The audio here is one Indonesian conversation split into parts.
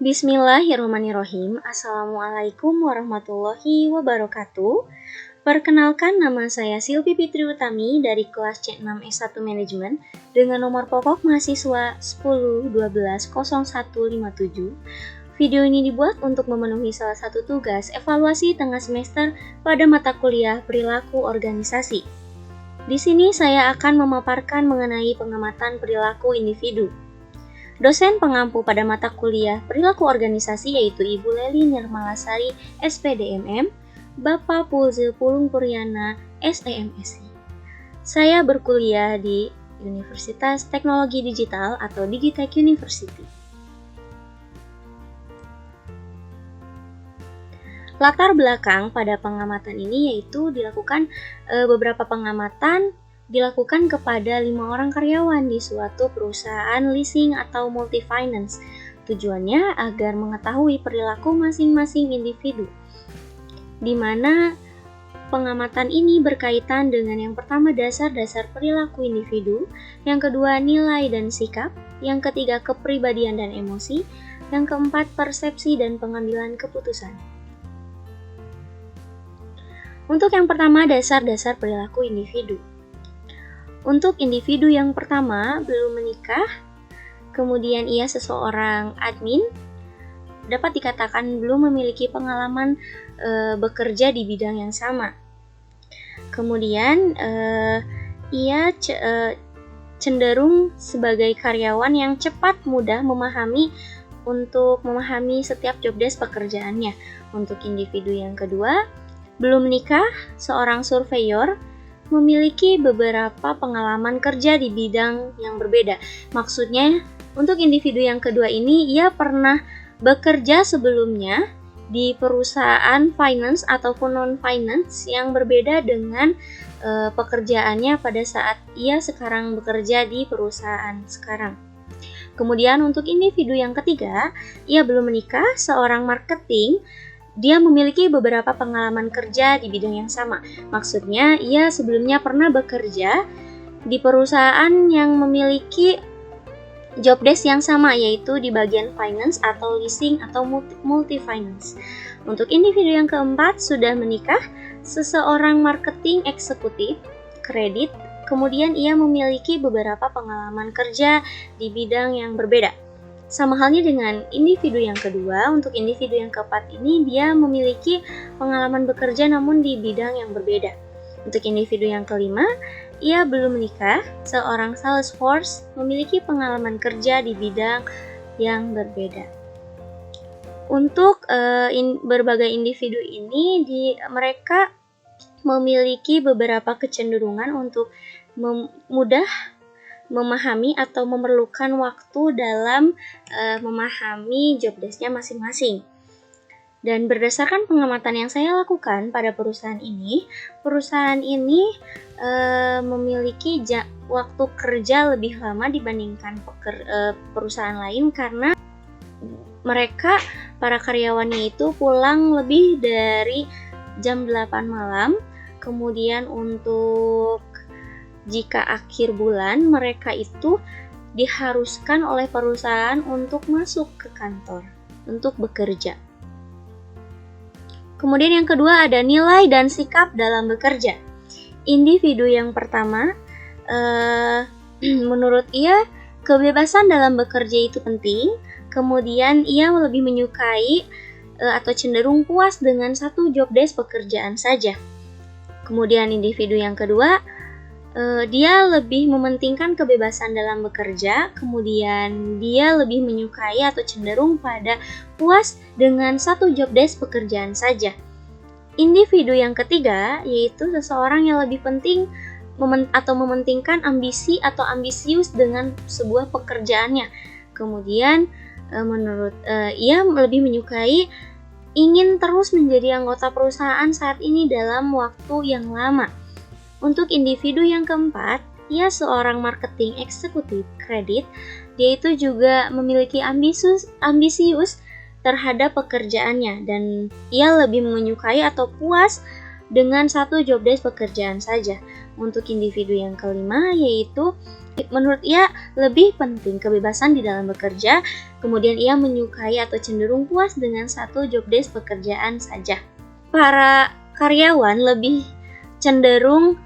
Bismillahirrahmanirrahim. Assalamualaikum warahmatullahi wabarakatuh. Perkenalkan, nama saya Silvi Fitri Utami dari kelas C6 S1 Manajemen dengan nomor pokok mahasiswa 10120157. Video ini dibuat untuk memenuhi salah satu tugas evaluasi tengah semester pada mata kuliah perilaku organisasi. Di sini saya akan memaparkan mengenai pengamatan perilaku individu. Dosen pengampu pada mata kuliah perilaku organisasi yaitu Ibu Leli Nirmalasari, SPDMM, Bapak Pulzil Pulung Puryana, SEMSI. Saya berkuliah di Universitas Teknologi Digital atau Digitech University. Latar belakang pada pengamatan ini yaitu dilakukan beberapa pengamatan dilakukan kepada 5 orang karyawan di suatu perusahaan leasing atau multi-finance. Tujuannya agar mengetahui perilaku masing-masing individu, di mana pengamatan ini berkaitan dengan yang pertama dasar-dasar perilaku individu, yang kedua nilai dan sikap, yang ketiga kepribadian dan emosi, yang keempat persepsi dan pengambilan keputusan. Untuk yang pertama dasar-dasar perilaku individu. Untuk individu yang pertama, belum menikah, kemudian ia seseorang admin, dapat dikatakan belum memiliki pengalaman bekerja di bidang yang sama. Kemudian, ia cenderung sebagai karyawan yang cepat mudah memahami setiap jobdesk pekerjaannya. Untuk individu yang kedua, belum menikah, seorang surveyor, memiliki beberapa pengalaman kerja di bidang yang berbeda. Maksudnya, untuk individu yang kedua ini, ia pernah bekerja sebelumnya di perusahaan finance ataupun non-finance yang berbeda dengan pekerjaannya pada saat ia sekarang bekerja di perusahaan sekarang. Kemudian untuk individu yang ketiga, ia belum menikah, seorang marketing. Dia memiliki beberapa pengalaman kerja di bidang yang sama. Maksudnya, ia sebelumnya pernah bekerja di perusahaan yang memiliki job desk yang sama, yaitu di bagian finance atau leasing atau multi-finance. Untuk individu yang keempat, sudah menikah, seseorang marketing eksekutif, kredit, kemudian ia memiliki beberapa pengalaman kerja di bidang yang berbeda. Sama halnya dengan individu yang kedua, untuk individu yang keempat ini dia memiliki pengalaman bekerja namun di bidang yang berbeda. Untuk individu yang kelima, ia belum menikah, seorang Salesforce memiliki pengalaman kerja di bidang yang berbeda. Untuk berbagai individu ini, mereka memiliki beberapa kecenderungan untuk mudah memahami atau memerlukan waktu dalam memahami job desk-nya masing-masing. Dan berdasarkan pengamatan yang saya lakukan pada perusahaan ini memiliki waktu kerja lebih lama dibandingkan perusahaan lain karena mereka, para karyawannya itu pulang lebih dari jam 8 malam. Kemudian untuk jika akhir bulan, mereka itu diharuskan oleh perusahaan untuk masuk ke kantor, untuk bekerja. Kemudian yang kedua ada nilai dan sikap dalam bekerja. Individu yang pertama, menurut ia, kebebasan dalam bekerja itu penting. Kemudian ia lebih menyukai atau cenderung puas dengan satu job desk pekerjaan saja. Kemudian individu yang kedua, dia lebih mementingkan kebebasan dalam bekerja, kemudian dia lebih menyukai atau cenderung pada puas dengan satu job desk pekerjaan saja. Individu yang ketiga, yaitu seseorang yang lebih penting mementingkan ambisi atau ambisius dengan sebuah pekerjaannya. Kemudian menurut ia lebih menyukai ingin terus menjadi anggota perusahaan saat ini dalam waktu yang lama. Untuk individu yang keempat, ia seorang marketing eksekutif kredit. Dia itu juga memiliki ambisius terhadap pekerjaannya dan ia lebih menyukai atau puas dengan satu job desk pekerjaan saja. Untuk individu yang kelima, yaitu menurut ia lebih penting kebebasan di dalam bekerja, kemudian ia menyukai atau cenderung puas dengan satu job desk pekerjaan saja. Para karyawan lebih cenderung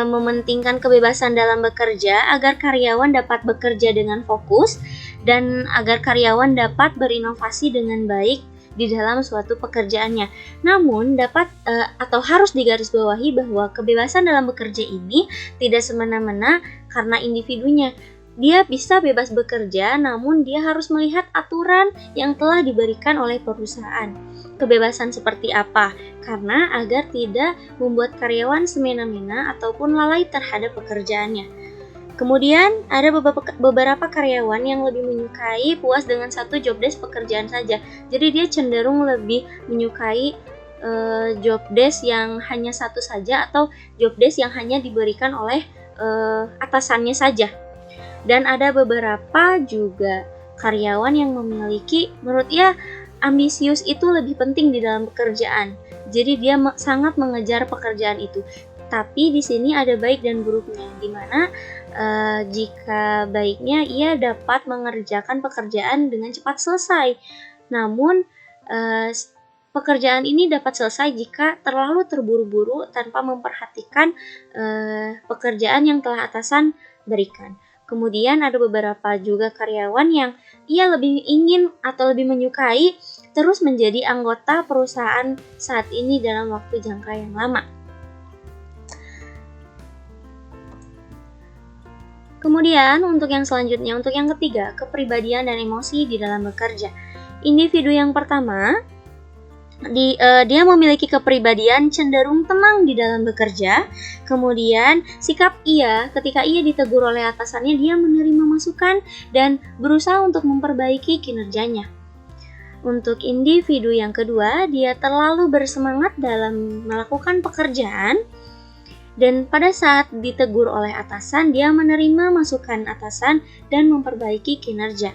mementingkan kebebasan dalam bekerja agar karyawan dapat bekerja dengan fokus dan agar karyawan dapat berinovasi dengan baik di dalam suatu pekerjaannya. Namun dapat atau harus digarisbawahi bahwa kebebasan dalam bekerja ini tidak semena-mena karena individunya. Dia bisa bebas bekerja, namun dia harus melihat aturan yang telah diberikan oleh perusahaan. Kebebasan seperti apa? Karena agar tidak membuat karyawan semena-mena ataupun lalai terhadap pekerjaannya. Kemudian ada beberapa karyawan yang lebih menyukai puas dengan satu job desk pekerjaan saja. Jadi dia cenderung lebih menyukai job desk yang hanya satu saja atau job desk yang hanya diberikan oleh atasannya saja. Dan ada beberapa juga karyawan yang memiliki, menurut ia, ambisius itu lebih penting di dalam pekerjaan. Jadi dia sangat mengejar pekerjaan itu. Tapi di sini ada baik dan buruknya, di mana jika baiknya ia dapat mengerjakan pekerjaan dengan cepat selesai. Namun pekerjaan ini dapat selesai jika terlalu terburu-buru tanpa memperhatikan pekerjaan yang telah atasan berikan. Kemudian ada beberapa juga karyawan yang ia lebih ingin atau lebih menyukai terus menjadi anggota perusahaan saat ini dalam waktu jangka yang lama. Kemudian untuk yang selanjutnya, untuk yang ketiga, kepribadian dan emosi di dalam bekerja. Individu yang pertama, dia memiliki kepribadian cenderung tenang di dalam bekerja. Kemudian sikap ia ketika ia ditegur oleh atasannya, dia menerima masukan dan berusaha untuk memperbaiki kinerjanya. Untuk individu yang kedua, dia terlalu bersemangat dalam melakukan pekerjaan dan pada saat ditegur oleh atasan, dia menerima masukan atasan dan memperbaiki kinerja.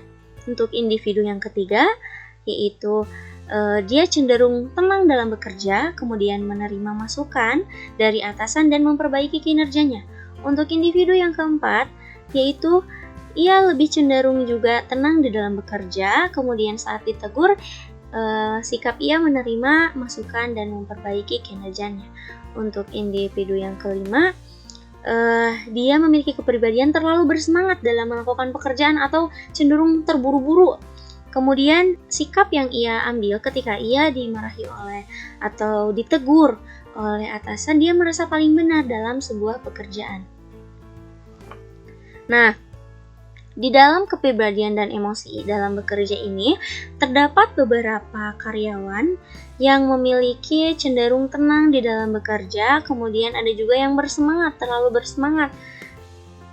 Untuk individu yang ketiga, yaitu dia cenderung tenang dalam bekerja, kemudian menerima masukan dari atasan dan memperbaiki kinerjanya. Untuk individu yang keempat, yaitu ia lebih cenderung juga tenang di dalam bekerja, kemudian saat ditegur, sikap ia menerima masukan dan memperbaiki kinerjanya. Untuk individu yang kelima, dia memiliki kepribadian terlalu bersemangat dalam melakukan pekerjaan atau cenderung terburu-buru. Kemudian sikap yang ia ambil ketika ia dimarahi oleh atau ditegur oleh atasan, dia merasa paling benar dalam sebuah pekerjaan. Nah, di dalam kepribadian dan emosi dalam bekerja ini, terdapat beberapa karyawan yang memiliki cenderung tenang di dalam bekerja, kemudian ada juga yang bersemangat, terlalu bersemangat.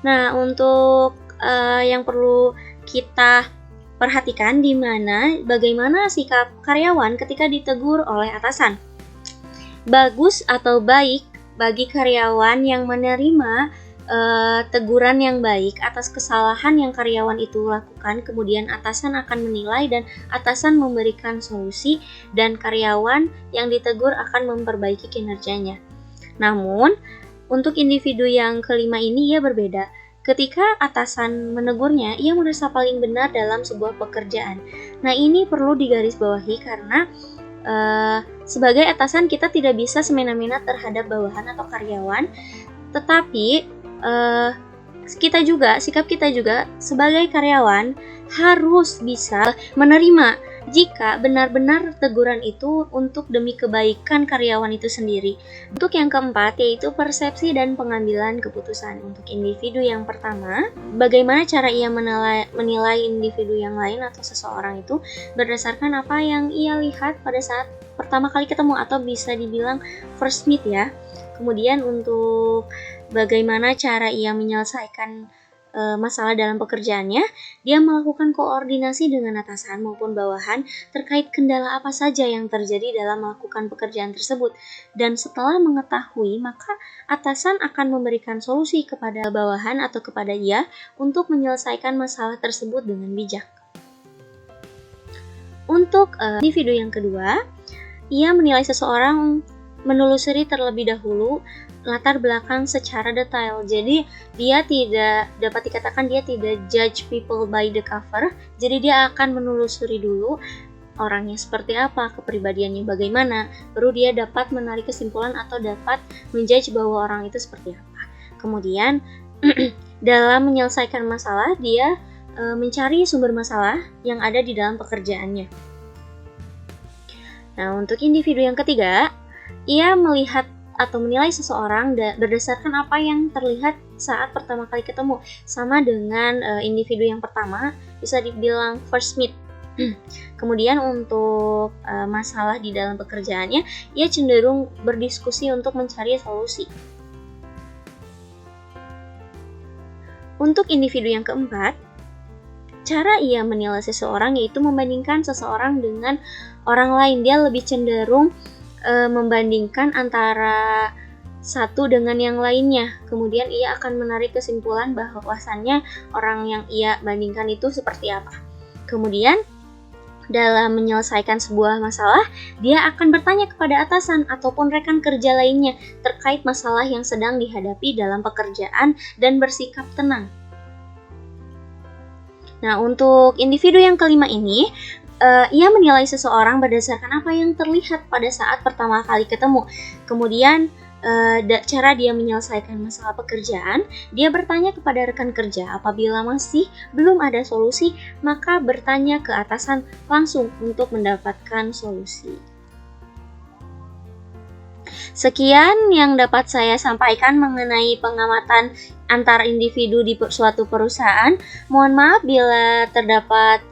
Nah, untuk yang perlu kita perhatikan di mana bagaimana sikap karyawan ketika ditegur oleh atasan. Bagus atau baik bagi karyawan yang menerima teguran yang baik atas kesalahan yang karyawan itu lakukan, kemudian atasan akan menilai dan atasan memberikan solusi dan karyawan yang ditegur akan memperbaiki kinerjanya. Namun, untuk individu yang kelima ini ia berbeda. Ketika atasan menegurnya, ia merasa paling benar dalam sebuah pekerjaan. Nah, ini perlu digarisbawahi karena sebagai atasan kita tidak bisa semena-mena terhadap bawahan atau karyawan, tetapi sikap kita juga sebagai karyawan harus bisa menerima jika benar-benar teguran itu untuk demi kebaikan karyawan itu sendiri. Untuk yang keempat, yaitu persepsi dan pengambilan keputusan. Untuk individu yang pertama, bagaimana cara ia menilai individu yang lain atau seseorang itu berdasarkan apa yang ia lihat pada saat pertama kali ketemu atau bisa dibilang first meet ya. Kemudian untuk bagaimana cara ia menyelesaikan masalah dalam pekerjaannya, dia melakukan koordinasi dengan atasan maupun bawahan terkait kendala apa saja yang terjadi dalam melakukan pekerjaan tersebut. Dan setelah mengetahui, maka atasan akan memberikan solusi kepada bawahan atau kepada ia untuk menyelesaikan masalah tersebut dengan bijak. Untuk individu yang kedua, ia menilai seseorang menelusuri terlebih dahulu latar belakang secara detail. Jadi dia tidak dapat dikatakan dia tidak judge people by the cover. Jadi dia akan menelusuri dulu orangnya seperti apa, kepribadiannya bagaimana, baru dia dapat menarik kesimpulan atau dapat menjudge bahwa orang itu seperti apa. Kemudian dalam menyelesaikan masalah, dia mencari sumber masalah yang ada di dalam pekerjaannya. Nah, untuk individu yang ketiga, ia melihat atau menilai seseorang berdasarkan apa yang terlihat saat pertama kali ketemu. Sama dengan individu yang pertama, bisa dibilang first meet. Kemudian untuk masalah di dalam pekerjaannya, ia cenderung berdiskusi untuk mencari solusi. Untuk individu yang keempat, cara ia menilai seseorang yaitu membandingkan seseorang dengan orang lain. Dia lebih cenderung membandingkan antara satu dengan yang lainnya. Kemudian ia akan menarik kesimpulan bahwasannya orang yang ia bandingkan itu seperti apa. Kemudian dalam menyelesaikan sebuah masalah, dia akan bertanya kepada atasan ataupun rekan kerja lainnya terkait masalah yang sedang dihadapi dalam pekerjaan dan bersikap tenang. Nah, untuk individu yang kelima ini, ia menilai seseorang berdasarkan apa yang terlihat pada saat pertama kali ketemu. Kemudian cara dia menyelesaikan masalah pekerjaan, dia bertanya kepada rekan kerja. Apabila masih belum ada solusi, maka bertanya ke atasan langsung untuk mendapatkan solusi. Sekian yang dapat saya sampaikan mengenai pengamatan antar individu di suatu perusahaan. Mohon maaf bila terdapat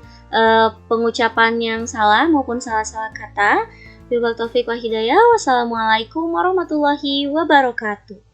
pengucapan yang salah maupun salah-salah kata. Wabillahi taufiq wal hidayah. Wassalamualaikum warahmatullahi wabarakatuh.